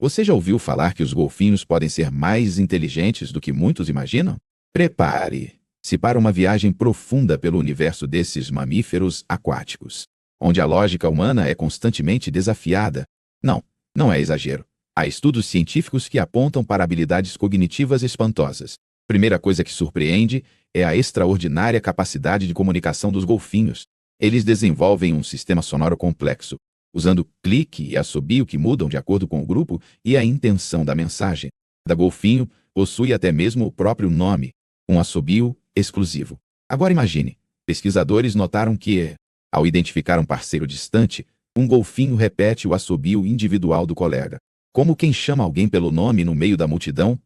Você já ouviu falar que os golfinhos podem ser mais inteligentes do que muitos imaginam? Prepare-se para uma viagem profunda pelo universo desses mamíferos aquáticos, onde a lógica humana é constantemente desafiada. Não, não é exagero. Há estudos científicos que apontam para habilidades cognitivas espantosas. Primeira coisa que surpreende é a extraordinária capacidade de comunicação dos golfinhos. Eles desenvolvem um sistema sonoro complexo, usando clique e assobio que mudam de acordo com o grupo e a intenção da mensagem. Cada golfinho possui até mesmo o próprio nome, um assobio exclusivo. Agora imagine, pesquisadores notaram que, ao identificar um parceiro distante, um golfinho repete o assobio individual do colega, como quem chama alguém pelo nome no meio da multidão.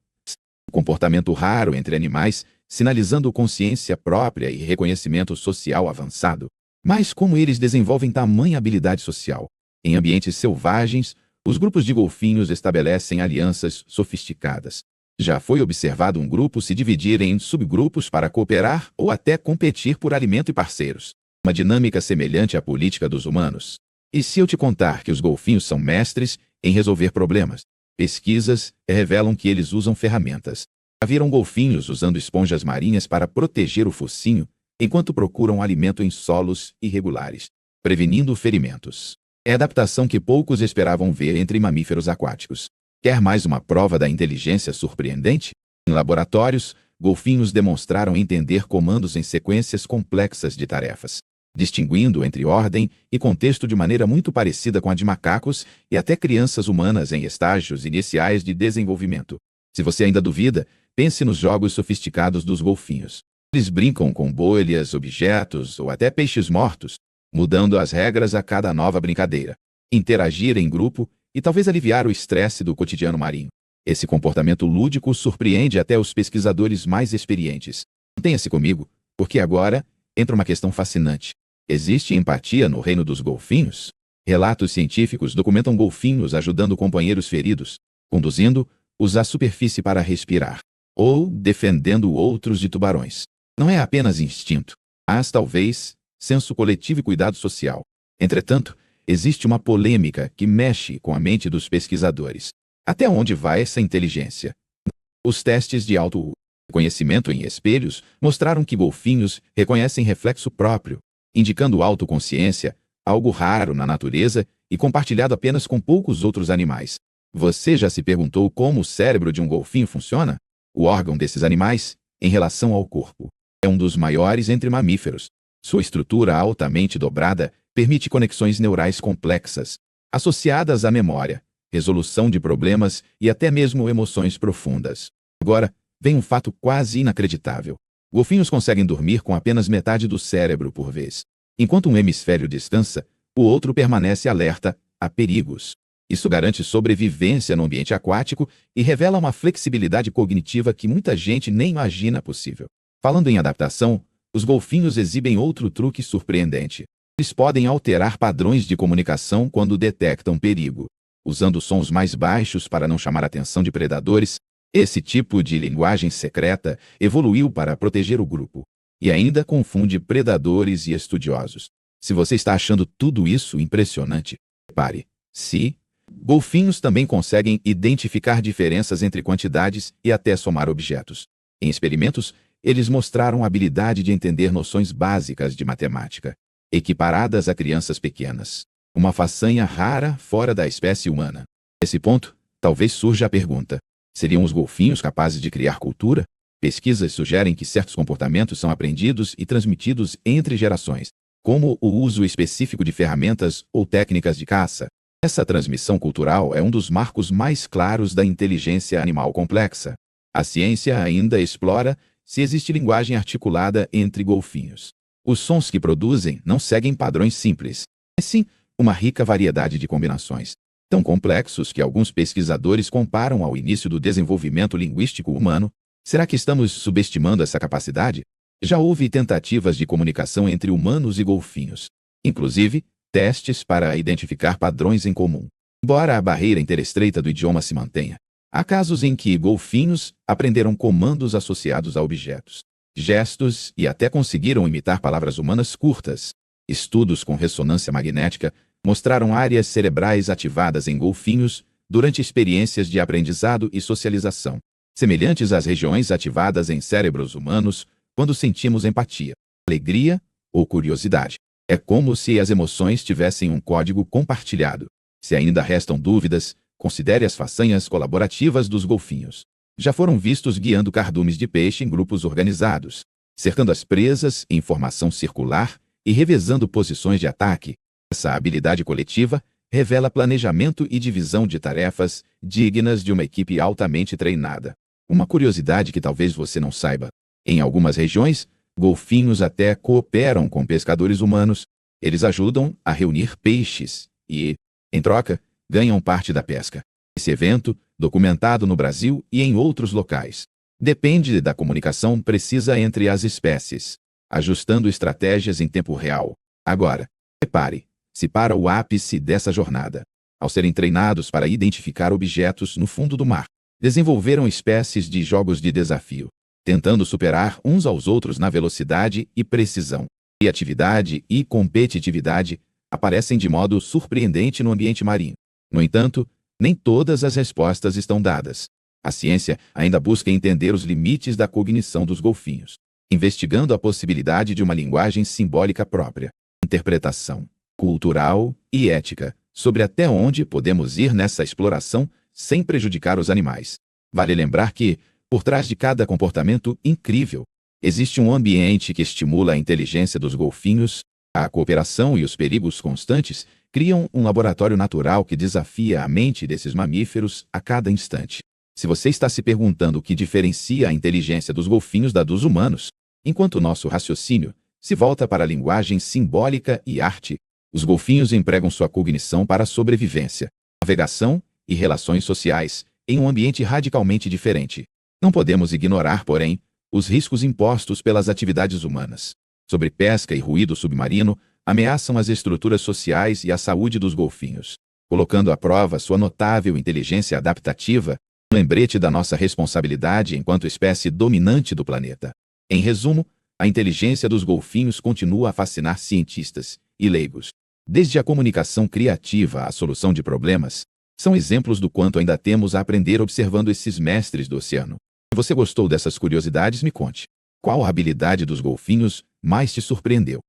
Um comportamento raro entre animais, sinalizando consciência própria e reconhecimento social avançado. Mas como eles desenvolvem tamanha habilidade social? Em ambientes selvagens, os grupos de golfinhos estabelecem alianças sofisticadas. Já foi observado um grupo se dividir em subgrupos para cooperar ou até competir por alimento e parceiros. Uma dinâmica semelhante à política dos humanos. E se eu te contar que os golfinhos são mestres em resolver problemas? Pesquisas revelam que eles usam ferramentas. Já viram golfinhos usando esponjas marinhas para proteger o focinho, enquanto procuram alimento em solos irregulares, prevenindo ferimentos. É adaptação que poucos esperavam ver entre mamíferos aquáticos. Quer mais uma prova da inteligência surpreendente? Em laboratórios, golfinhos demonstraram entender comandos em sequências complexas de tarefas, distinguindo entre ordem e contexto de maneira muito parecida com a de macacos e até crianças humanas em estágios iniciais de desenvolvimento. Se você ainda duvida, pense nos jogos sofisticados dos golfinhos. Eles brincam com bolhas, objetos ou até peixes mortos, mudando as regras a cada nova brincadeira. Interagir em grupo e talvez aliviar o estresse do cotidiano marinho. Esse comportamento lúdico surpreende até os pesquisadores mais experientes. Mantenha-se comigo, porque agora entra uma questão fascinante. Existe empatia no reino dos golfinhos? Relatos científicos documentam golfinhos ajudando companheiros feridos, conduzindo-os à superfície para respirar, ou defendendo outros de tubarões. Não é apenas instinto, mas talvez senso coletivo e cuidado social. Entretanto, existe uma polêmica que mexe com a mente dos pesquisadores. Até onde vai essa inteligência? Os testes de autoconhecimento em espelhos mostraram que golfinhos reconhecem reflexo próprio, indicando autoconsciência, algo raro na natureza e compartilhado apenas com poucos outros animais. Você já se perguntou como o cérebro de um golfinho funciona? O órgão desses animais, em relação ao corpo, é um dos maiores entre mamíferos. Sua estrutura altamente dobrada permite conexões neurais complexas, associadas à memória, resolução de problemas e até mesmo emoções profundas. Agora, vem um fato quase inacreditável. Golfinhos conseguem dormir com apenas metade do cérebro por vez. Enquanto um hemisfério descansa, o outro permanece alerta a perigos. Isso garante sobrevivência no ambiente aquático e revela uma flexibilidade cognitiva que muita gente nem imagina possível. Falando em adaptação, os golfinhos exibem outro truque surpreendente. Eles podem alterar padrões de comunicação quando detectam perigo, usando sons mais baixos para não chamar a atenção de predadores. Esse tipo de linguagem secreta evoluiu para proteger o grupo e ainda confunde predadores e estudiosos. Se você está achando tudo isso impressionante, pare-se. Golfinhos também conseguem identificar diferenças entre quantidades e até somar objetos. Em experimentos, eles mostraram a habilidade de entender noções básicas de matemática, equiparadas a crianças pequenas. Uma façanha rara fora da espécie humana. Nesse ponto, talvez surja a pergunta: seriam os golfinhos capazes de criar cultura? Pesquisas sugerem que certos comportamentos são aprendidos e transmitidos entre gerações, como o uso específico de ferramentas ou técnicas de caça. Essa transmissão cultural é um dos marcos mais claros da inteligência animal complexa. A ciência ainda explora se existe linguagem articulada entre golfinhos. Os sons que produzem não seguem padrões simples, mas sim uma rica variedade de combinações, tão complexos que alguns pesquisadores comparam ao início do desenvolvimento linguístico humano. Será que estamos subestimando essa capacidade? Já houve tentativas de comunicação entre humanos e golfinhos, inclusive testes para identificar padrões em comum. Embora a barreira interestreita do idioma se mantenha, há casos em que golfinhos aprenderam comandos associados a objetos, gestos e até conseguiram imitar palavras humanas curtas. Estudos com ressonância magnética mostraram áreas cerebrais ativadas em golfinhos durante experiências de aprendizado e socialização, semelhantes às regiões ativadas em cérebros humanos quando sentimos empatia, alegria ou curiosidade. É como se as emoções tivessem um código compartilhado. Se ainda restam dúvidas, considere as façanhas colaborativas dos golfinhos. Já foram vistos guiando cardumes de peixe em grupos organizados, cercando as presas em formação circular e revezando posições de ataque. Essa habilidade coletiva revela planejamento e divisão de tarefas dignas de uma equipe altamente treinada. Uma curiosidade que talvez você não saiba: em algumas regiões, golfinhos até cooperam com pescadores humanos. Eles ajudam a reunir peixes e, em troca, ganham parte da pesca. Esse evento, documentado no Brasil e em outros locais, depende da comunicação precisa entre as espécies, ajustando estratégias em tempo real. Agora, prepare-se para o ápice dessa jornada. Ao serem treinados para identificar objetos no fundo do mar, desenvolveram espécies de jogos de desafio, tentando superar uns aos outros na velocidade e precisão. Criatividade e competitividade aparecem de modo surpreendente no ambiente marinho. No entanto, nem todas as respostas estão dadas. A ciência ainda busca entender os limites da cognição dos golfinhos, investigando a possibilidade de uma linguagem simbólica própria, interpretação cultural e ética sobre até onde podemos ir nessa exploração sem prejudicar os animais. Vale lembrar que, por trás de cada comportamento incrível, existe um ambiente que estimula a inteligência dos golfinhos. A cooperação e os perigos constantes criam um laboratório natural que desafia a mente desses mamíferos a cada instante. Se você está se perguntando o que diferencia a inteligência dos golfinhos da dos humanos, enquanto nosso raciocínio se volta para a linguagem simbólica e arte, os golfinhos empregam sua cognição para a sobrevivência, navegação e relações sociais em um ambiente radicalmente diferente. Não podemos ignorar, porém, os riscos impostos pelas atividades humanas. Sobrepesca e ruído submarino ameaçam as estruturas sociais e a saúde dos golfinhos, colocando à prova sua notável inteligência adaptativa, um lembrete da nossa responsabilidade enquanto espécie dominante do planeta. Em resumo, a inteligência dos golfinhos continua a fascinar cientistas e leigos. Desde a comunicação criativa à solução de problemas, são exemplos do quanto ainda temos a aprender observando esses mestres do oceano. Se você gostou dessas curiosidades, me conte. Qual a habilidade dos golfinhos mais te surpreendeu?